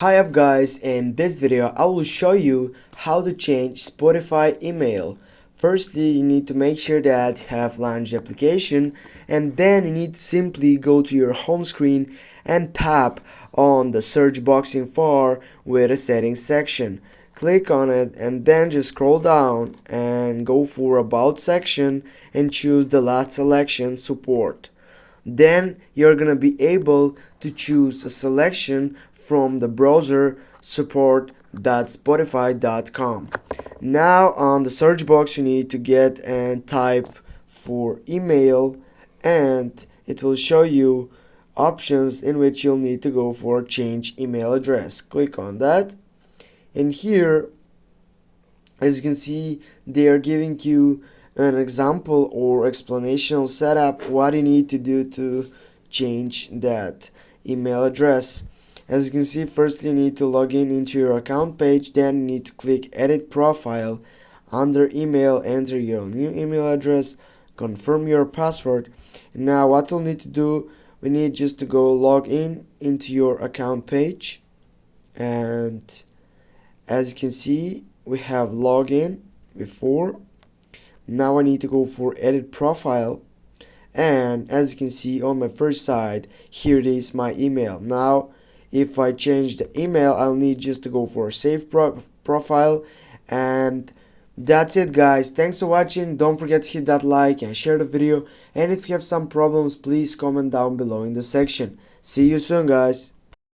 Hi up guys, in this video I will show you how to change Spotify email. Firstly, you need to make sure that you have launched the application, and then you need to simply go to your home screen and tap on the search box in far with a settings section. Click on it and then just scroll down and go for about section and choose the last selection, support. Then you're gonna be able to choose a selection from the browser support.spotify.com. Now on the search box you need to get and type for email, and it will show you options in which you'll need to go for change email address. Click on that, and here, as you can see, they are giving you an example or explanational setup what you need to do to change that email address. As you can see, first you need to log in into your account page, then you need to click edit profile. Under email, enter your new email address, confirm your password. Now what we'll need to do, we need just to go log in into your account page, and as you can see we have login before. Now I need to go for edit profile, and as you can see on my first side, here it is, my email. Now if I change the email, I'll need just to go for save profile, and that's it guys. Thanks for watching. Don't forget to hit that like and share the video, and if you have some problems, please comment down below in the section. See you soon guys.